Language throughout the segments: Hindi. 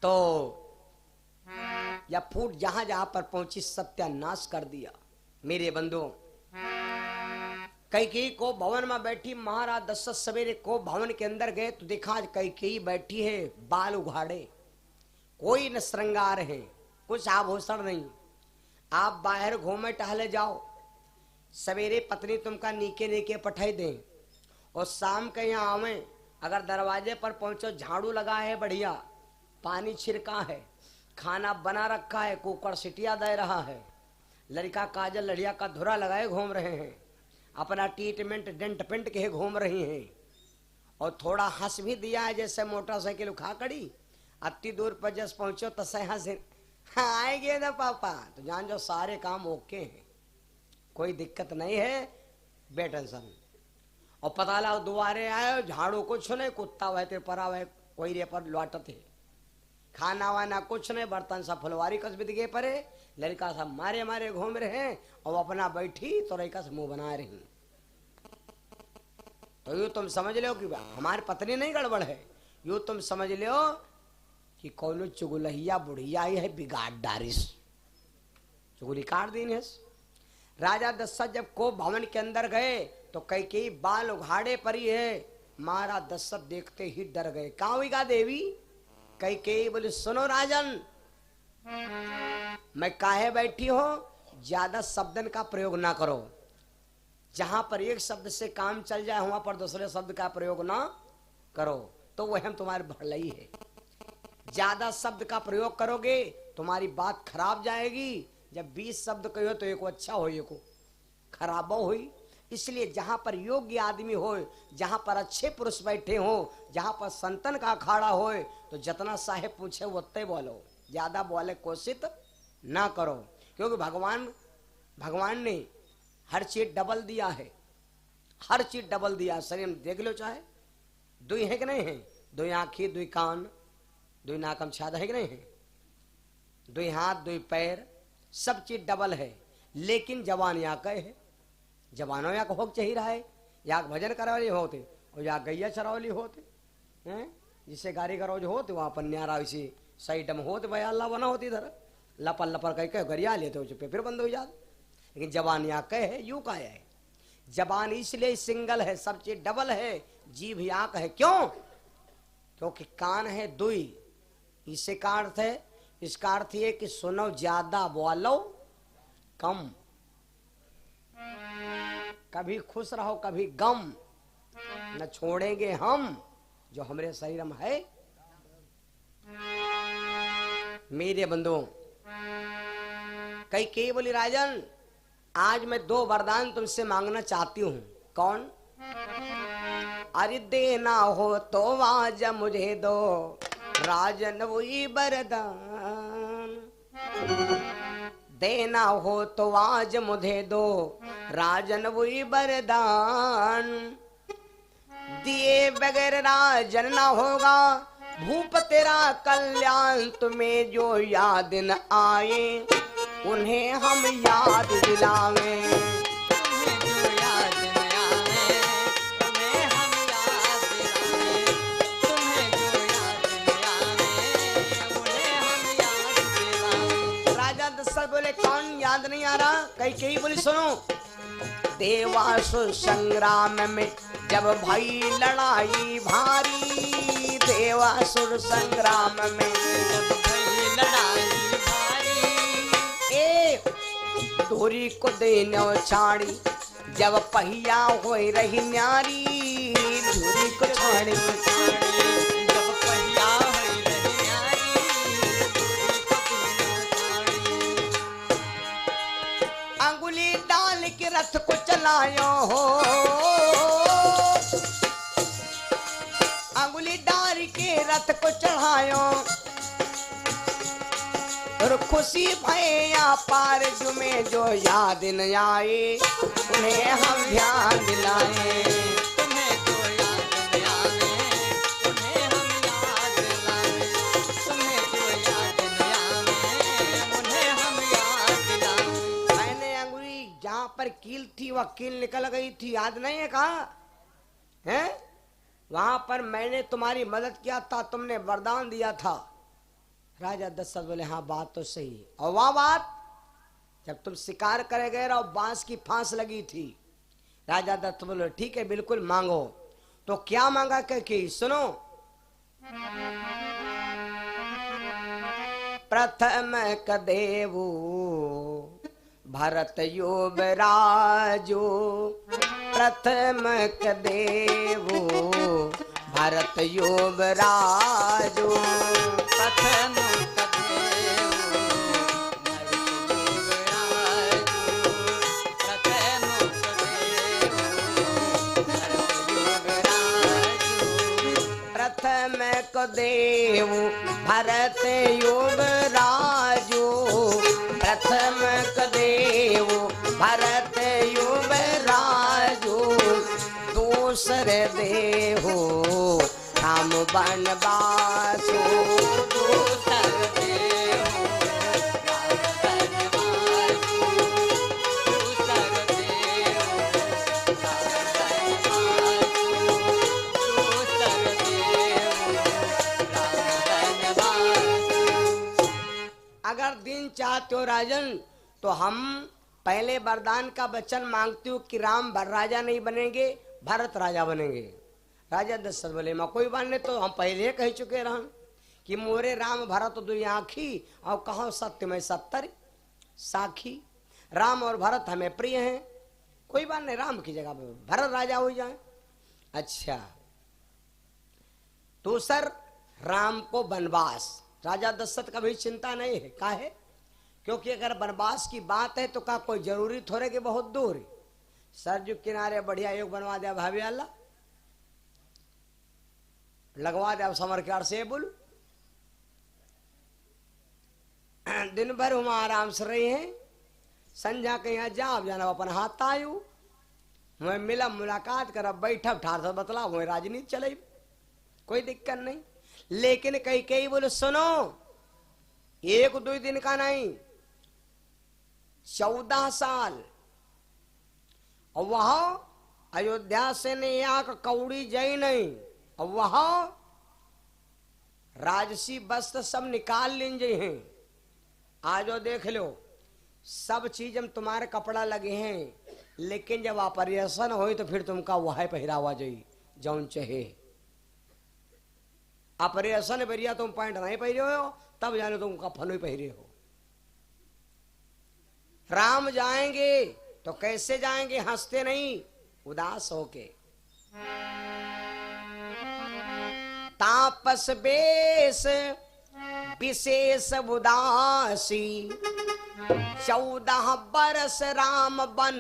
तो या फूट जहां जहां पर पहुंची सत्यानाश कर दिया। मेरे बंधुओं, कैकेयी को भवन में बैठी महाराज दशरथ सवेरे को भवन के अंदर गए तो देखा आज कैकेयी बैठी है बाल उघाड़े, कोई न श्रृंगार है, कुछ आभूषण नहीं। आप बाहर घूमे टहले जाओ, सवेरे पत्नी तुमका नीके नीके पठाई दें और शाम के यहाँ आवे, अगर दरवाजे पर पहुंचो झाड़ू लगा है बढ़िया, पानी छिड़का है, खाना बना रखा है, कुकर सिटिया दे रहा है, लड़का काजल लड़िया का धुरा लगाए घूम रहे हैं, अपना ट्रीटमेंट डेंट पेंट के घूम रही हैं और थोड़ा हंस भी दिया है जैसे मोटरसाइकिल उठा कड़ी। अति दूर पर जस पहुंचो तो सही हंस आएंगे ना पापा, तो जान जो सारे काम ओके हैं, कोई दिक्कत नहीं है, बेटेंशन। और पता लगा दोबारे आए झाड़ू कुछ नहीं, कुत्ता वह परा वह कोई रे पर लौटते, खाना वाना कुछ नहीं, बर्तन सब फुलवारी कस बिद गए परे, लड़का सब मारे मारे घूम रहे हैं और अपना बैठी तो लड़का से मुंह बना रही। तो यूं तुम समझ लो कि हमारी पत्नी नहीं गड़बड़ है, यूं तुम समझ लो कि कौन चुगुलहिया बुढ़िया ही है, बिगाड़ डारिस चुगली काट दी है। राजा दशरथ जब को भवन के अंदर गए तो कैकेयी बाल उघाड़े परी है, महाराज दशरथ देखते ही डर गए। कहाँ हुई गा देवी? कैकेयी बोली सुनो राजन, मैं काहे बैठी हो, ज्यादा शब्दन का प्रयोग ना करो, जहां पर एक शब्द से काम चल जाए वहां पर दूसरे शब्द का प्रयोग ना करो, तो वह हम तुम्हारी भलाई है। ज्यादा शब्द का प्रयोग करोगे तुम्हारी बात खराब जाएगी। जब 20 शब्द कहो तो एक अच्छा हो, एक खराब हुई। इसलिए जहां पर योग्य आदमी हो, जहां पर अच्छे पुरुष बैठे हो, जहां पर संतन का अखाड़ा हो, तो जितना साहेब पूछे उतने बोलो, ज्यादा बोले कोशिश ना करो, क्योंकि भगवान ने हर चीज डबल दिया है, हर चीज डबल दिया। शरीर में देख लो, चाहे दुई है कि नहीं है, दुई आंखी, दुई कान, दुई नाकम छाद है कि नहीं है, दुई हाथ, दुई पैर, सब चीज डबल है। लेकिन जवान या कहे है, जवानों या हो चाहिए रहा है, या भजन करवाली होते और या गैया चरौली होते हैं, जिससे गाड़ी का रोज होते वहां पर न्यारा इसी सही डम होते भाई अल्लाह बना होती, इधर लपर लपर कह गरिया लेते हो, चुपे फिर बंद हो जाते। लेकिन जबान या कहे है, यू का है, जबान इसलिए सिंगल है, सब चीज डबल है। जीभ आंख है, क्यों? क्योंकि कान है दुई, इससे का अर्थ है, इसका अर्थ ये कि सुनो ज्यादा बोलो कम, कभी खुश रहो कभी गम, न छोड़ेंगे हम जो हमारे शरीर में है। मेरे बंधुओं, कैकेयी बोली राजन आज मैं 2 वरदान तुमसे मांगना चाहती हूँ। कौन? अरे देना हो तो आज मुझे दो राजन वही वरदान, देना हो तो आज मुझे दो राजन वही वरदान, दिए बगैर राजन ना होगा भूप तेरा कल्याण, तुम्हें जो याद न आए उन्हें हम याद दिलावे, तुम्हें जो याद न आए उन्हें हम याद दिलावे, तुम्हें जो याद न आए उन्हें हम याद दिलावे। राजा दशरथ बोले कौन याद नहीं आ रहा? कैकेयी बोली सुनो, देवासुर संग्राम में जब भई लड़ाई भारी, देवासुर संग्राम में जब भई लड़ाई भारी, ए धोरी को देनो छाड़ी जब पहिया हो रही न्यारी, धोरी को छाड़ी जब पहिया हो रही न्यारी, धोरी को देनो छाड़ी, अंगुली डाल के रथ को चलायो हो, अंगुली डाल के रथ को चढ़ायो, और खुशी भैया पार जुमे जो याद न आए उन्हें हम ध्यान दिलाए, तुम्हें जो याद न आए उन्हें हम याद दिलाए, तुम्हें जो याद न आए उन्हें हम याद दिलाए। मैंने अंगुली जहां पर कील थी वह कील निकल गई थी, याद नहीं है? कहा है? वहां पर मैंने तुम्हारी मदद किया था, तुमने वरदान दिया था राजा दशरथ बोले हाँ बात तो सही है। और वह बात जब तुम शिकार करे गए और बांस की फांस लगी थी, राजा दत्त बोले ठीक है बिल्कुल मांगो। तो क्या मांगा कि सुनो, प्रथम कदेवु भरत युवराजो, प्रथम कदेवु भरत युवराजो, प्रथम कदेवु भरत युवराजु, प्रथम कदेवु भरत युवराजु, प्रथम कदेवु भरत युवराजु, दूसरे देहु राम बनवासु, दूसर देहु राम बनवासु, दूसर देहु राम बनवासु, दूसर देहु राम बनवासु। अगर दिन चाहते हो राजन तो हम पहले वरदान का वचन मांगते हो कि राम राजा नहीं बनेंगे, भरत राजा बनेंगे। राजा दशरथ बोले माँ कोई बात नहीं, तो हम पहले कह चुके रहा कि मोरे राम भरत दुई आँखी और कहो सत्य में 70 साखी। राम और भरत हमें प्रिय हैं, कोई बात नहीं राम की जगह पे भरत राजा हो जाए। अच्छा दूसर राम को वनवास, राजा दशरथ का भी चिंता नहीं है, काहे? क्योंकि अगर वनवास की बात है तो का कोई जरूरी थोड़े कि बहुत दूर है, सरजू किनारे बढ़िया योग बनवा दिया भाभी अल्लाह, लगवा दिया समर के से बोलू, दिन भर हम आराम से रही हैं, संझा के यहाँ जाओ जाना अपन हाथ आयु, मैं मिला मुलाकात कर बैठब ठार से बतला वही राजनीति चले, कोई दिक्कत नहीं। लेकिन कई कई बोले सुनो, एक दो दिन का नहीं 14 साल, और वह अयोध्या से ने यहाँ कौड़ी जई नहीं, और वह राजसी वस्त्र सब निकाल लीजिए हैं, आजो देख लो सब चीज हम तुम्हारे कपड़ा लगे हैं, लेकिन जब ऑपरेशन हो तो फिर तुमका वह पहरावा जाई जौन चाहे। ऑपरेशन बरिया तुम पैंट नहीं पहरे हो तब जाने तुम कफन ही पहरे हो। राम जाएंगे तो कैसे जाएंगे, हंसते नहीं उदास होके। तापस बेश विशेष उदासी, 14 बरस राम बन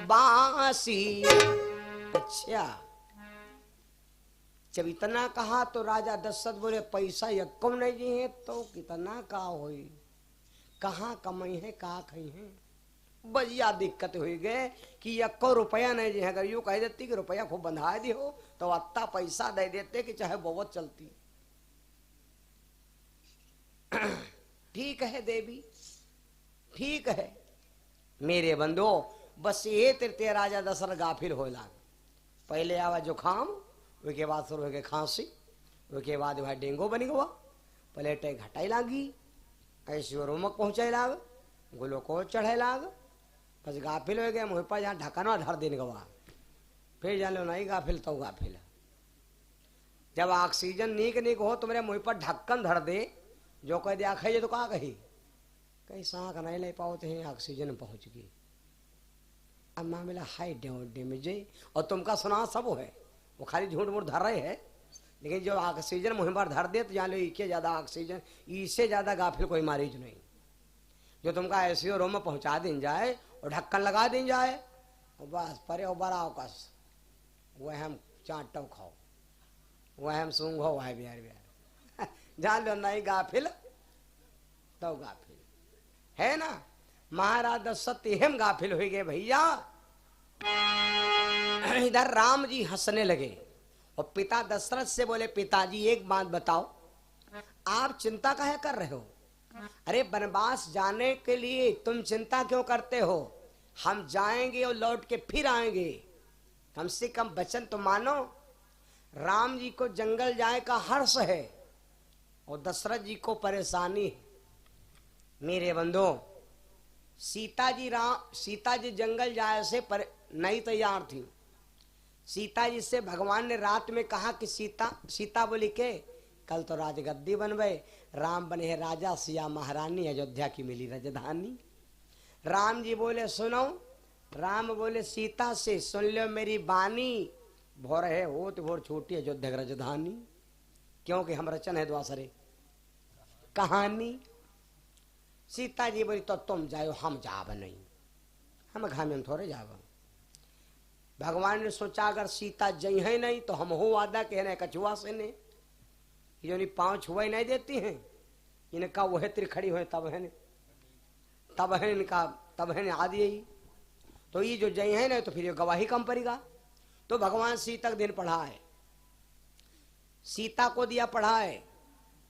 बासी। अच्छा जब इतना कहा तो राजा दशरथ बोले पैसा यक्कम नहीं जी है तो कितना का होई, कहाँ कमाई है कहाँ खाई है, बढ़िया दिक्कत हुई गए कि 1 रुपया नहीं जी है। अगर यूँ कह देती कि रुपया खूब बंधा दी हो तो अत्ता पैसा दे देते कि चाहे बहुत चलती। ठीक है देवी ठीक है मेरे बंधो, बस ये तृतीय राजा दशरथ गाफिल हो लाग। पहले आवा जुखाम, उसके बाद शुरू हो गए खांसी, उसके बाद वह डेंगू बनी हुआ, प्लेटें घटाई लागी, ऐसे रोमक पहुंचे लाग, ग्लूकोज चढ़े लाग, बस गाफिल हो गए। मुँह पर जहाँ ढक्कनवा धर दिन गवा, फिर जान लो नहीं गाफिल तो गाफिल। जब ऑक्सीजन नीक नीक हो तुम्हारे मुँह पर ढक्कन धर दे, जो कह दिया खाइए तो कहा कही कहीं सांख नहीं ले पाओते हैं, ऑक्सीजन पहुंच गई। अब मामला हाई डैमेज है और तुमका सुना सब है, वो खाली झूठ मूठ धर रहे हैं, लेकिन जो ऑक्सीजन मुँह पर धर दे तो जान लो इससे ज़्यादा ऑक्सीजन, इससे ज़्यादा गाफिल कोई मरीज नहीं। जो तुमका ऐसी रूम में पहुंचा दिन जाए और ढक्कन लगा दिन जाए और बस परे हो बड़ा अवकाश, वह हम चाटो खाओ, वह हम सूंघो, वह बिहार बिहार जान लो नहीं गाफिल तो गाफिल है ना। महाराज दशरथ हम गाफिल हो गए भैया। इधर राम जी हंसने लगे और पिता दशरथ से बोले पिताजी एक बात बताओ, आप चिंता काहे कर रहे हो? अरे वनवास जाने के लिए तुम चिंता क्यों करते हो? हम जाएंगे और लौट के फिर आएंगे, कम से कम वचन तो मानो। राम जी को जंगल जाए का हर्ष है, और दशरथ जी को परेशानी है। मेरे बंधो, सीता जी जंगल जाए से पर नहीं तैयार थी। सीता जी से भगवान ने रात में कहा कि सीता बोली के कल तो राजगद्दी बनवे, राम बने हैं राजा, सिया महारानी, अयोध्या की मिली राजधानी। राम जी बोले सुनो, राम बोले सीता से सुन लो मेरी बानी, भोर है हो तो भोर छोटी अयोध्या की राजधानी, क्योंकि हम रचन है द्वासरे कहानी। सीता जी बोली तो तुम जाओ, हम जाब नहीं, हम घर में थोड़े जाब। भगवान ने सोचा अगर सीता जई है नहीं तो हम हो वादा के न कछुआ से ने जो नहीं पाँव छुआ नहीं देती हैं, इनका वह त्रिखड़ी हुए तब है इनका, तब है आदि यही। तो ये जो जय है ना तो फिर ये गवाही कम पड़ेगा। तो भगवान सीता का दिन पढ़ाए, सीता को दिया पढ़ाए।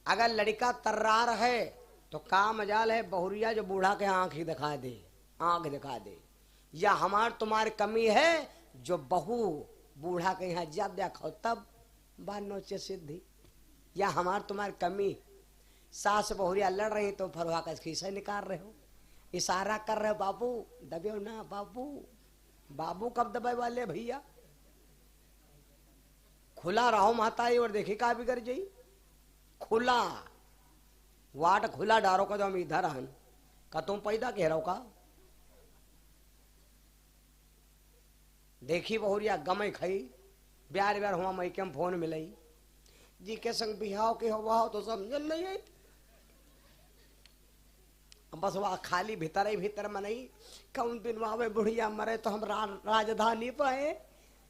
अगर लड़का तर्रार है तो का मजाल है बहुरिया जो बूढ़ा के आंख ही दिखा दे, आंख दिखा दे। या हमार तुम्हारी कमी है जो बहू बूढ़ा के यहाँ जब देखो तब बार नोचे सिद्धि। या हमार तुम्हारी कमी, सास बहुरिया लड़ रही तो फरवा का खीसा निकाल रहे हो, इशारा कर रहे हो बाबू दबे ना बाबू। बाबू कब दबाए वाले भैया, खुला रहो माता और देखी का बिगड़ जाई। खुला वाट खुला डारो का, हम इधर हन का तुम पैदा कह रहो का। देखी बहुरिया गमई खाई, ब्यार ब्यार हुआ मई के फोन मिलई जी के संग बिहाव के हो तो समझल नहीं है। बस वह खाली भीतर ही भीतर में नहीं, कौन दिन वहां बुढ़िया मरे तो हम राजधानी पाए,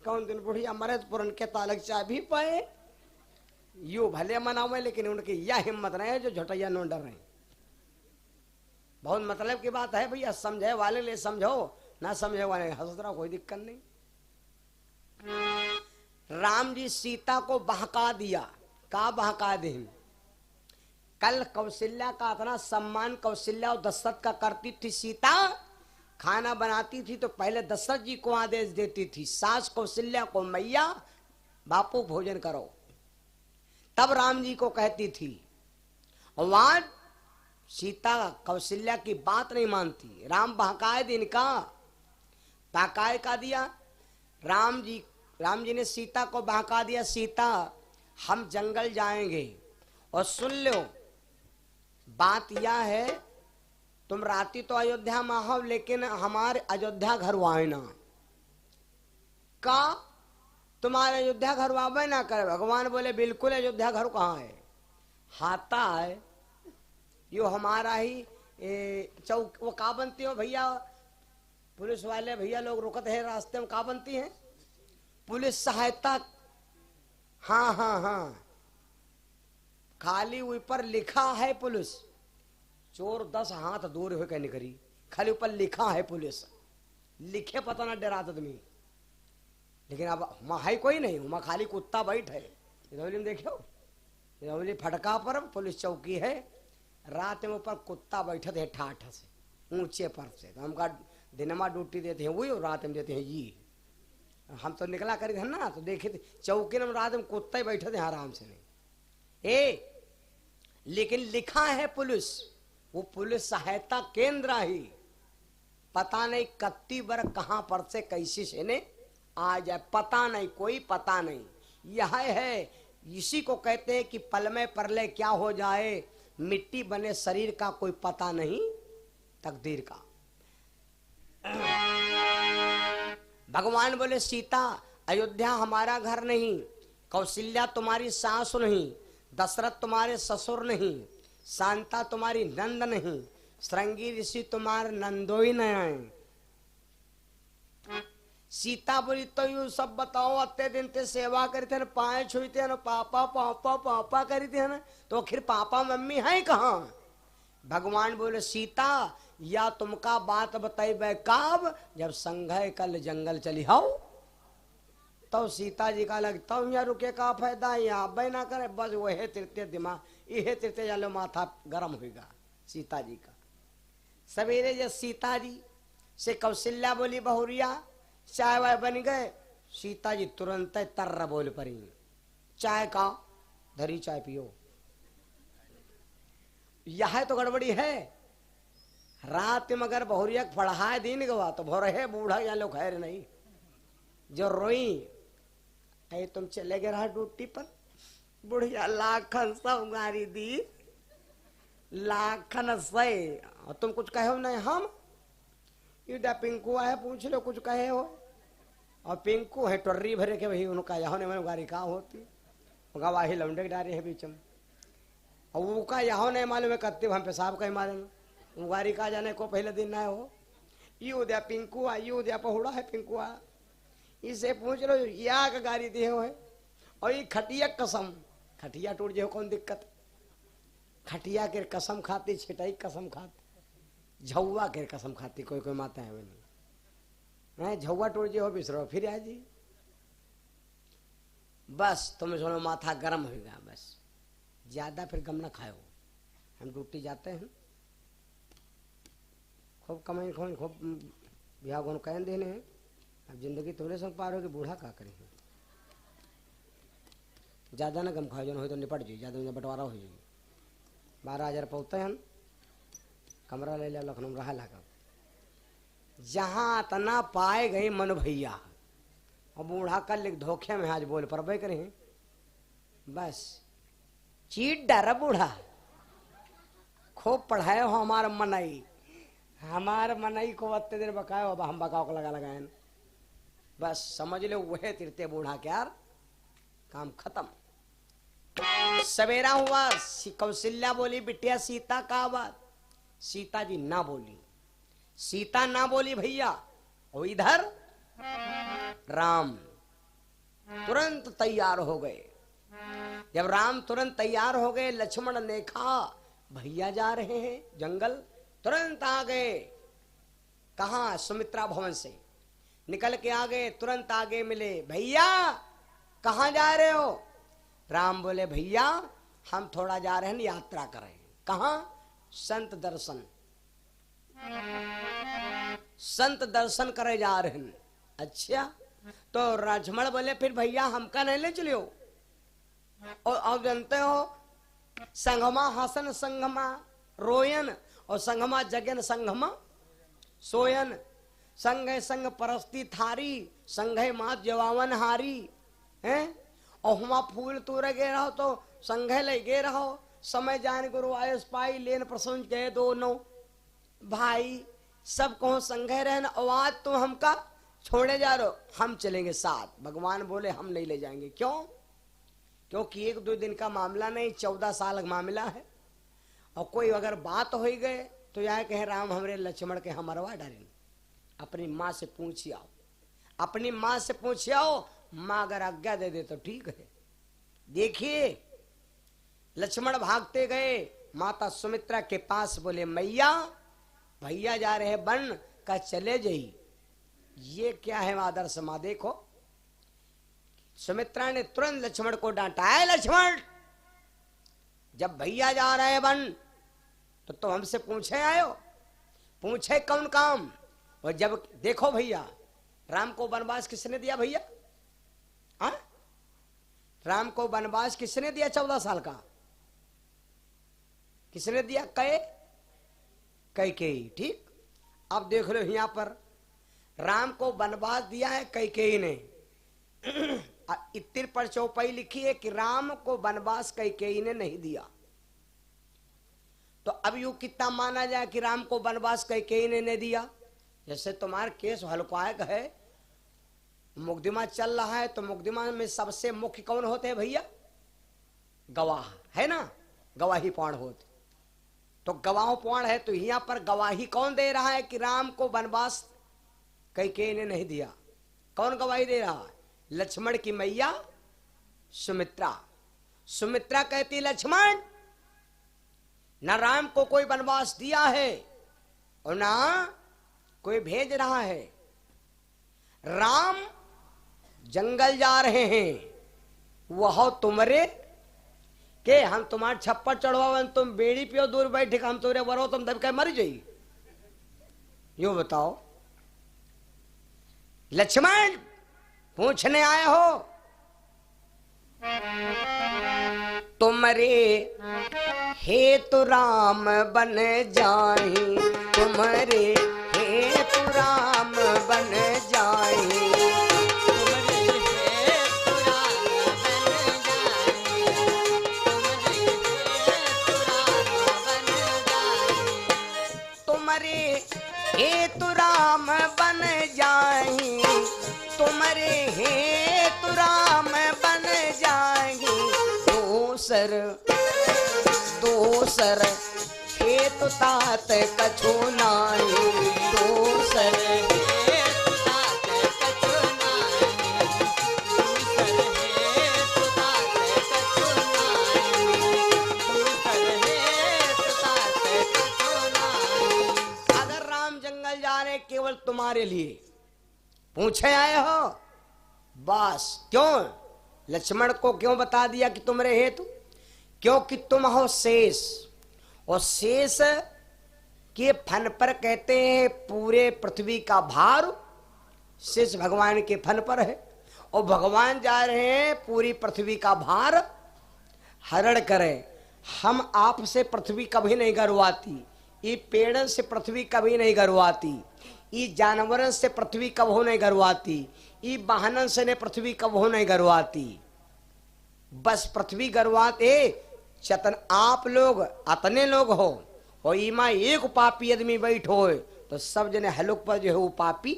कौन दिन बुढ़िया मरे तो पुरन के तालक चाय भी पाए। यू भले मनावे लेकिन उनकी यह हिम्मत नहीं है जो झटैया न डर रहे। बहुत मतलब की बात है भैया, समझे वाले ले समझो, ना समझे वाले हंस रहा, कोई दिक्कत नहीं। राम जी सीता को बहका दिया, का बहका दे। कल कौशल्या का इतना सम्मान कौशल्या और दशरथ का करती थी। सीता खाना बनाती थी तो पहले दशरथ जी को आदेश देती थी, सास कौशल्या को मैया बापू भोजन करो, तब राम जी को कहती थी। और आज सीता कौशल्या की बात नहीं मानती, राम बहकाए दिन का बहकाए का दिया। राम जी ने सीता को बहका दिया, सीता हम जंगल जाएंगे और सुन लो बात यह है तुम राती तो अयोध्या में हो लेकिन हमारे अयोध्या घर वाए ना का, तुम्हारे अयोध्या घर वावे ना करे। भगवान बोले बिल्कुल अयोध्या घर कहाँ है, हाथा है यो हमारा ही चौक। वो का बनती हो भैया, पुलिस वाले भैया लोग रुकते हैं रास्ते में, का बनती है पुलिस सहायता। हाँ हाँ हाँ, खाली ऊपर लिखा है पुलिस, चोर 10 हाथ दूर हो के निकली, खाली ऊपर लिखा है पुलिस, लिखे पता ना डरा आदमी। लेकिन अब वहां है कोई नहीं, वहां खाली कुत्ता बैठ है। में देखो रौली फटका पर पुलिस चौकी है, रात में ऊपर कुत्ता बैठे थे ठाठ से ऊंचे पर से। तो हमका दिनमा ड्यूटी देते हैं वही और रात में देते हैं ये। हम तो निकला करी थे ना तो देखे थे चौकी में रात में कुत्ता ही बैठे थे आराम से नहीं। लेकिन लिखा है पुलिस, वो पुलिस सहायता केंद्र ही, पता नहीं कत्ती बर कहां पर से कैसी से ने आ जाए, पता नहीं, कोई पता नहीं। यह है, इसी को कहते हैं कि पल में परले क्या हो जाए, मिट्टी बने शरीर का कोई पता नहीं तकदीर का। भगवान बोले सीता अयोध्या हमारा घर नहीं, कौशल्या तुम्हारी सास नहीं, दशरथ तुम्हारे ससुर नहीं, शांता तुम्हारी नंद नहीं, श्रृंगी ऋषि तुम्हारे नंदोई नहीं आए। सीता बोली तो यू सब बताओ, अत्ते दिन ते सेवा करी थे ना, पाए छुई थे ना, पापा पापा पापा करी थे ना, तो आखिर पापा मम्मी है कहाँ। भगवान बोले सीता या तुमका बात बताई काब, जब संघय कल जंगल चली हो तो सीता जी का लगता हूँ यहाँ रुके का फायदा, यहाँ बह ना करे, बस वह तृतीय दिमाग यह तृतीय जालो माथा गर्म होगा सीता जी का। सवेरे जब सीता जी से कौशल्या बोली बहुरिया चाय वाय बन गए, सीता जी तुरंत तर्र बोल पड़ी, चाय का धरी चाय पियो। यह तो गड़बड़ी है। रात में अगर बहुरिया पढ़ाए दिन गवा तो भोर है बूढ़ा या लोग खैर नहीं जो रोई ऐ तुम चले गए रहा ड्यूटी पर बुढ़िया लाखन सब गारी दी लाखन से और तुम कुछ कहे हो नहीं हम इधर पिंकू आए पूछ लो कुछ कहे हो और पिंकू है टर्री भरे के वही उनका यहाँ ने मैंने गाड़ी कहाँ होती गवाही लौंडे डारे है बीच में और वो का यहाँ नहीं मालूम है कत्ते हम पेशाब कहीं मारेंगे गाड़ी का जाने को पहले दिन ना हो यू दिया पिंकू आ यू दिया पहुड़ा है पिंकू आ इसे पूछ लो या का गाड़ी दे हो है और ये खटिया कसम खटिया टूट जाए कौन दिक्कत खटिया के कसम खाती छिटाई कसम खाती झौवा के कसम खाती कोई कोई माता है नहीं झौवा टूट जाए हो बिसरो फिर आ जी बस तुम्हें सुनो माथा गर्म होगा बस ज्यादा फिर गम ना खाओ हम ड्यूटी जाते हैं खूब कमाई खूब ब्याह को कह देने हैं अब जिंदगी तुम्हारे संग पार होगी बूढ़ा का करेंगे ज्यादा ना गम खाओ जो हो तो निपट जाइए ज्यादा बंटवारा हो जाएगी 12,000 पौते हैं कमरा ले लिया लखनऊ रहा लगा जहां तना पाए गए मन भैया और बूढ़ा कल लिख धोखे में आज बोल पर करें बस चीट डरा बूढ़ा खूब पढ़ाए हो हमार मनई को अत्ते देर बकाए हो हम बकाओ को लगा लगाए बस समझ लो वह तिरते बूढ़ा क्या काम खत्म सवेरा हुआ कौशल्या बोली बिटिया सीता का बात सीता जी ना बोली सीता ना बोली भैया और इधर राम तुरंत तैयार हो गए जब राम तुरंत तैयार हो गए लक्ष्मण ने कहा भैया जा रहे हैं जंगल तुरंत आ गए कहा सुमित्रा भवन से निकल के आ गए तुरंत आगे मिले भैया कहाँ जा रहे हो राम बोले भैया हम थोड़ा जा रहे हैं यात्रा करें कहाँ संत दर्शन करे जा रहे हैं अच्छा तो लक्ष्मण बोले फिर भैया हमका नहीं ले चलियो और आप जानते हो संगमा हसन संगमा रोयन और संगमा जगन संगमा सोयन संग संग परस्ती थारी संघे मात जवावन हारी हैं और हुआ फूल तूरे गे रहो तो संघे ले गे रहो समय जान गुरु आयस पाई लेन प्रसंग गए दोनों भाई सब कहो संघे रहन आवाज तुम हमका छोड़े जा रहे हो हम चलेंगे साथ भगवान बोले हम नहीं ले जाएंगे क्यों क्योंकि 1-2 दिन का मामला नहीं 14 साल का मामला है और कोई अगर बात हो गए तो यह कहे राम हमरे लक्ष्मण के हम मरवा डालेंगे अपनी माँ से पूछिए आओ अपनी माँ से पूछिए आओ माँ अगर आज्ञा दे दे तो ठीक है देखिए लक्ष्मण भागते गए माता सुमित्रा के पास बोले मैया भैया जा रहे बन का चले जाइए ये क्या है आदर्श माँ देखो सुमित्रा ने तुरंत लक्ष्मण को डांटा है लक्ष्मण जब भैया जा रहे हैं बन तो हमसे पूछे आयो पूछे कौन काम और जब देखो भैया राम को वनवास किसने दिया भैया हाँ राम को वनवास किसने दिया 14 साल का किसने दिया कैकेयी ठीक अब देख लो यहाँ पर राम को वनवास दिया है कैकेयी ने इत्तिर पर चौपाई लिखी है कि राम को वनवास कैकेयी ने नहीं दिया तो अब यू कितना माना जाए कि राम को वनवास कैकेयी ने नहीं दिया जैसे तुम्हारा केस हल्कायक है मुकदमा चल रहा है तो मुकदमा में सबसे मुख्य कौन होते हैं भैया गवाह है ना गवाही पौण होते तो गवाह पौण है तो यहाँ पर गवाही कौन दे रहा है कि राम को वनवास कैकेयी ने नहीं दिया कौन गवाही दे रहा है लक्ष्मण की मैया सुमित्रा सुमित्रा कहती लक्ष्मण न राम को कोई वनवास दिया है और ना कोई भेज रहा है राम जंगल जा रहे हैं वह तुमरे के हम तुम्हारे छप्पर चढ़वा तुम बेड़ी पियो दूर बैठे हम तुमरे वरो तुम दब के मर जाइए यो बताओ लक्ष्मण पूछने आए हो तुमरे हे तो राम बन जाए तुम्हारे, हे तो राम बन जाए तुम्हारे, हे तो राम बन जाए तुम्हारे, हे तो राम बन जाएंगे दोसर दोसर खेत तात कछु नाई दोसर खेत तात कछु नाई दोसर खेत तात कछु नाई दोसर खेत तात कछु नाई। अगर राम जंगल जा रहे केवल तुम्हारे लिए पूछे आए हो, बस क्यों लक्ष्मण को क्यों बता दिया कि तुम्हारे हेतु, क्योंकि तुम हो शेष, और शेष के फन पर कहते हैं पूरे पृथ्वी का भार शेष भगवान के फन पर है, और भगवान जा रहे हैं पूरी पृथ्वी का भार हरण करें। हम आपसे पृथ्वी कभी नहीं गरवाती, ये पेड़ों से पृथ्वी कभी नहीं गरवाती, ये जानवरों से पृथ्वी कभी नहीं गरवाती, ये वाहनों से ने पृथ्वी कभी नहीं गरवाती। बस पृथ्वी गरवाते चतन आप लोग अतने लोग हो, और इमा एक पापी आदमी बैठ हो तो सब जने हलुक पर जो है वो पापी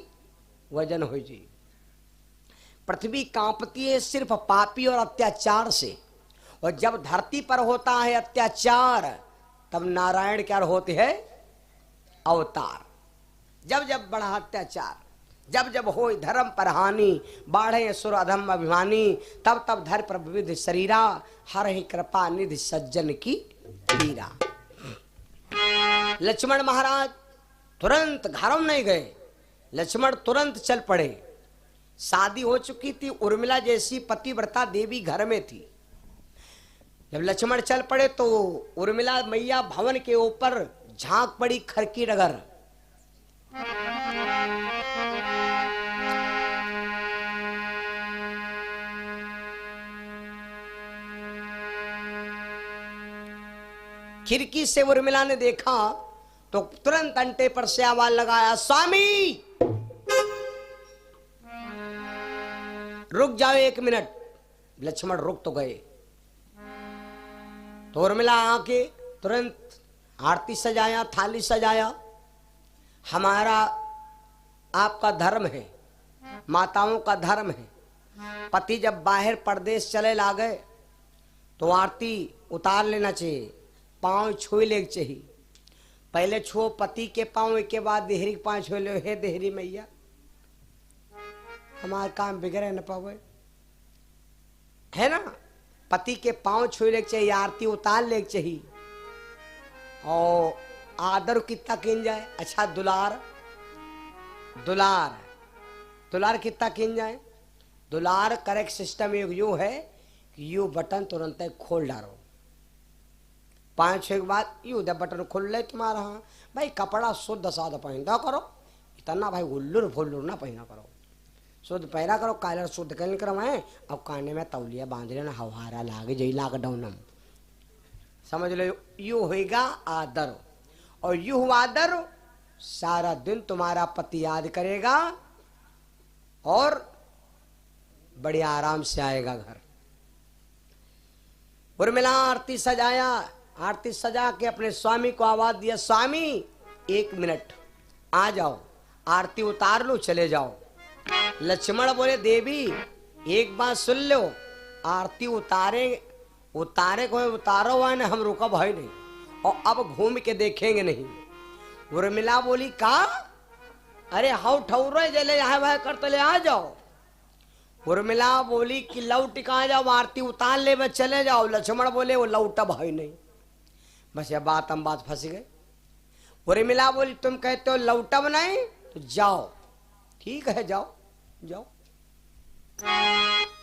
वजन हो जी। पृथ्वी कांपती है सिर्फ पापी और अत्याचार से, और जब धरती पर होता है अत्याचार तब नारायण क्या होते हैं अवतार। जब जब बढ़ा अत्याचार, जब जब हो धर्म पर हानि, बाढ़े सुर अधम अभिमानी, तब तब धर पर विविध शरीरा, हर ही कृपा निधि सज्जन की वीरा। लक्ष्मण महाराज तुरंत घर में नहीं गए, लक्ष्मण तुरंत चल पड़े। शादी हो चुकी थी, उर्मिला जैसी पतिव्रता देवी घर में थी। जब लक्ष्मण चल पड़े तो उर्मिला मैया भवन के ऊपर झांक पड़ी खरकी डगर। खिड़की से उर्मिला ने देखा तो तुरंत अंटे पर से आवाज लगाया, स्वामी रुक जाओ एक मिनट। लक्ष्मण रुक तो गए, तो उर्मिला आके तुरंत आरती सजाया, थाली सजाया। हमारा आपका धर्म है, माताओं का धर्म है, पति जब बाहर परदेश चले ला गए तो आरती उतार लेना चाहिए, पांव छू ले चाहिए। पहले छुओ पति के पांव, के बाद देहरी के पांव छू लो। हे देहरी मैया हमारा काम बिगड़े न पावे, है ना। पति के पांव छू ले चाहिए, आरती उतार ले चाहिए, और आदर कितना किन जाए। अच्छा दुलार, दुलार दुलार कितना किन जाए। दुलार करेक्ट सिस्टम यूं है कि यू बटन तुरंत खोल डालो, 5-6 के बाद यू बटन खोल ले तुम्हारा। भाई कपड़ा शुद्ध सादा पहनता करो, इतना भाई उल्लुर फुल्लुर ना पहना करो, शुद्ध पहरा करो, कालर शुद्ध कर करवाए। अब काने में तौलिया बांध लेना, हवारा लागे जई लॉकडाउन समझ लो। यू होगा आदर, और यू हुआ आदर सारा दिन तुम्हारा पति याद करेगा और बड़े आराम से आएगा घर। उर्मिला आरती सजाया, आरती सजा के अपने स्वामी को आवाज दिया, स्वामी 1 मिनट आ जाओ, आरती उतार लो, चले जाओ। लक्ष्मण बोले, देवी एक बात सुन लो, आरती उतारे उतारे को उतारो हुआ ना, हम रुका भाई नहीं, और अब घूम के देखेंगे नहीं। उर्मिला बोली का, अरे हाउ ठौर जले यहाँ वह करते ले आ जाओ। उर्मिला बोली कि लौट कहाँ जाओ, आरती उतार ले बस चले जाओ। लक्ष्मण बोले वो लौटा भाई नहीं। बस ये बात हम बात फंस गए। उर्मिला बोली तुम कहते हो लौटब नहीं तो जाओ, ठीक है जाओ जाओ।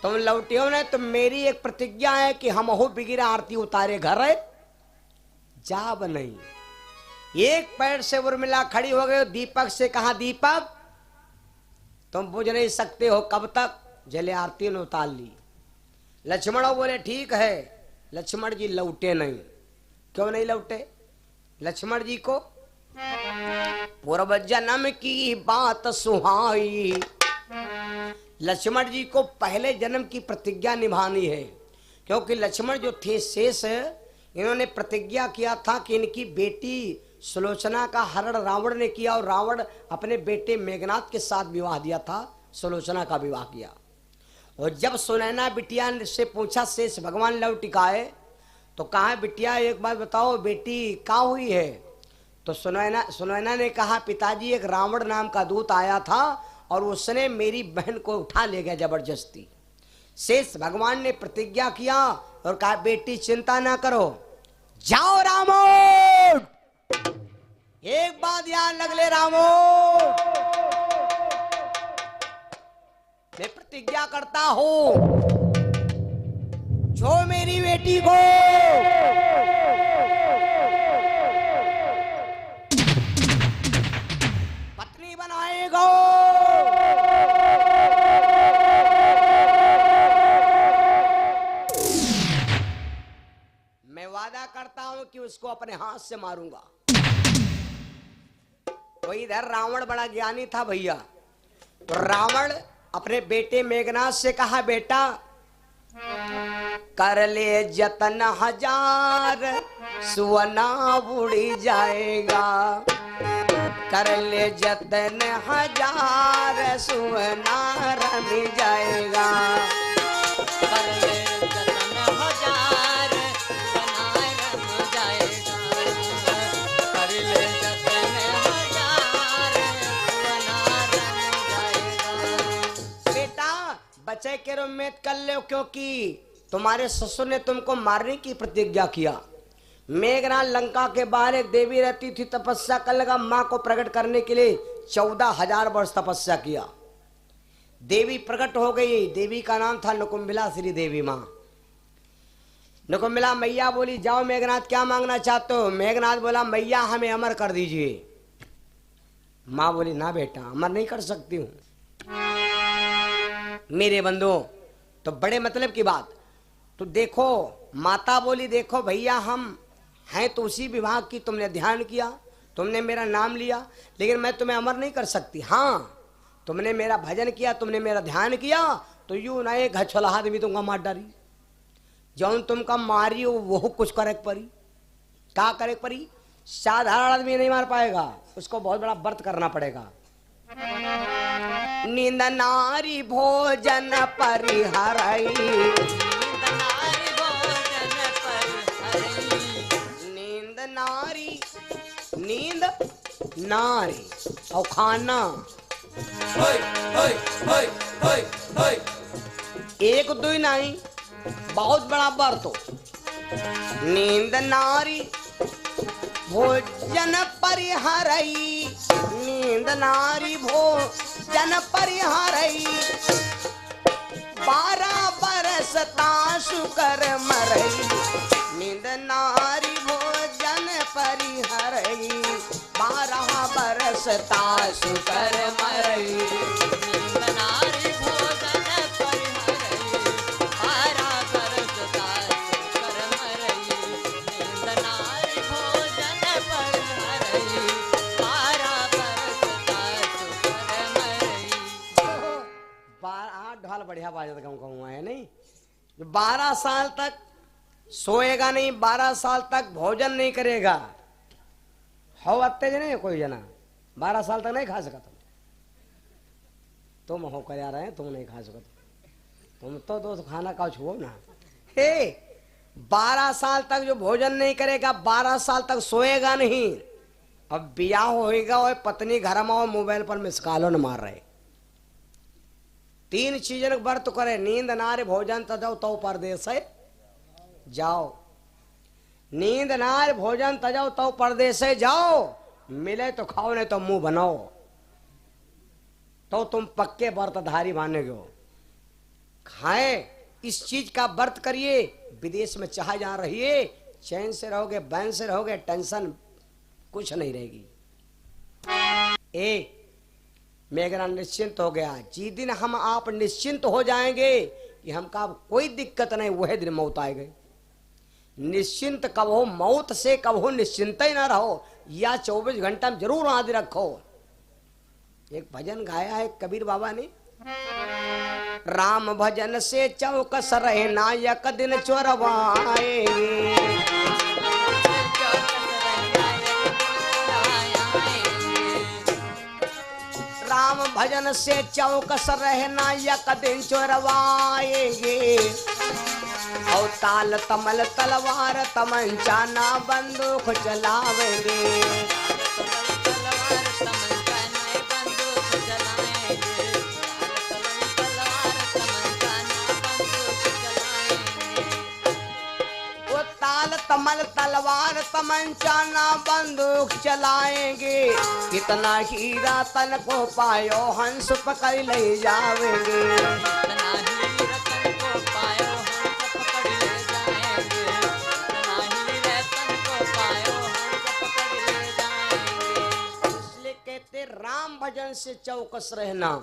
तुम लौटियो नहीं तो मेरी एक प्रतिज्ञा है कि हम हो बिगिरा आरती उतारे घर है, जाब नहीं। एक पैर से उर्मिला खड़ी हो गई, दीपक से कहा, दीपक तुम बुझ नहीं सकते हो कब तक, जले आरती ने उतार ली। लक्ष्मण बोले ठीक है। लक्ष्मण जी लौटे नहीं, क्यों नहीं लौटे लक्ष्मण जी को? पूर्व जन्म की बात सुहाई। लक्ष्मण जी को पहले जन्म की प्रतिज्ञा निभानी है, क्योंकि लक्ष्मण जो थे शेष, इन्होंने प्रतिज्ञा किया था कि इनकी बेटी सुलोचना का हरण रावण ने किया, और रावण अपने बेटे मेघनाथ के साथ विवाह दिया था, सुलोचना का विवाह किया। और जब सुनैना बिटिया से पूछा शेष भगवान लौट आए, तो कहा बिटिया एक बात बताओ बेटी कहाँ हुई है? तो सुनैना ने कहा पिताजी एक रावण नाम का दूत आया था और उसने मेरी बहन को उठा ले गया जबरदस्ती। शेष भगवान ने प्रतिज्ञा किया और कहा बेटी चिंता ना करो, जाओ रामो। एक बात याद रख ले रामो, मैं प्रतिज्ञा करता हूं जो मेरी बेटी को पत्नी बनाएगा, मैं वादा करता हूं कि उसको अपने हाथ से मारूंगा। तो इधर रावण बड़ा ज्ञानी था भैया, तो रावण अपने बेटे मेघनाथ से कहा बेटा कर ले जतन हजार सुवना उड़ी जाएगा, कर ले जतन हजार सुवना रमी जाएगा, कर ले जतन हजार सुवना रम जाएगा, कर ले जतन हजार सुवना रम जाएगा। बेटा बचे के उम्मीद कर लो, क्योंकि तुम्हारे ससुर ने तुमको मारने की प्रतिज्ञा किया। मेघनाथ लंका के बाहर एक देवी रहती थी, तपस्या कर लगा मां को प्रकट करने के लिए 14,000 वर्ष तपस्या किया। देवी प्रकट हो गई, देवी का नाम था नुकुंबिला श्री देवी मां। नुकुंबिला मैया बोली जाओ मेघनाथ क्या मांगना चाहते हो? मेघनाथ बोला मैया हमें अमर कर दीजिए। मां बोली ना बेटा अमर नहीं कर सकती हूं। मेरे बंधुओं तो बड़े मतलब की बात, तो देखो माता बोली देखो भैया हम हैं तो उसी विभाग की, तुमने ध्यान किया, तुमने मेरा नाम लिया, लेकिन मैं तुम्हें अमर नहीं कर सकती। हाँ तुमने मेरा भजन किया, तुमने मेरा ध्यान किया, तो यूं ना एक घछोला भी तुमका मार डारी, जौन तुमका मारी वो कुछ करे परी। क्या करे परी? साधारण आदमी नहीं मार पाएगा, उसको बहुत बड़ा व्रत करना पड़ेगा। नींद नारी भोजन परिहरई, नींद नारी, नींद नारी और खाना एक दो नहीं, बहुत बड़ा व्रत हो। नींद नारी भोजन परिहरई, नींद नारी भोजन परिहरई, 12 बरस तासु कर मरई, नींद नारी भोजन परिहरई, 12 बरस तासु कर मरई, नींद नारी भोजन परिहरई, 12 बरस तासु कर मरई, नींद नारी भोजन परिहरई, 12 बरस तासु कर मरई। 12 ढोल बढ़िया बाजा कहूँ है नहीं, 12 साल तक सोएगा नहीं, 12 साल तक भोजन नहीं करेगा। हो अत्ते नहीं कोई जना 12 साल तक नहीं खा सका तुम हो कर आ रहे हैं, तुम नहीं खा सका, तुम तो दोस्त खाना का छुओ ना। हे 12 साल तक जो भोजन नहीं करेगा, 12 साल तक सोएगा नहीं। अब ब्याह होएगा और पत्नी घर में मोबाइल पर मिस कॉलो न मार रहे। 3 चीजन व्रत करे, नींद नारे भोजन तजाओ तो परदेश है जाओ, नींद नार भोजन तजाओ तो परदेश से जाओ, मिले तो खाओ नहीं तो मुंह बनाओ, तो तुम पक्के व्रतधारी मानेगे हो। खाए इस चीज का व्रत करिए, विदेश में चाहे जहां रहिए चैन से रहोगे, बैन से रहोगे, टेंशन कुछ नहीं रहेगी। मेघना निश्चिंत हो गया। जिस दिन हम आप निश्चिंत हो जाएंगे कि हमका कोई दिक्कत नहीं, वही दिन मौत आए गए। निश्चिंत कब हो, मौत से कब हो निश्चिंत ही ना रहो, या 24 घंटा में जरूर याद रखो। एक भजन गाया है कबीर बाबा ने, राम भजन से चौकस रहना यक दिन चोरवाएंगे। राम भजन से चौकस रहना यक दिन चोरवाएंगे। और ताल तमल तलवार तमंचा ना बंदूक चलावेंगे। तमल तलवार तमंचा ना बंदूक चलाएंगे। कितना हीरा तन को पायो हंस पकड़ ले जावेंगे। कितना हीरा तन को पायो हंस पकड़ ले जाएंगे। कितना हीरा तन को पायो हंस पकड़ ले जाएंगे। इसलिए कहते राम भजन से चौकस रहना।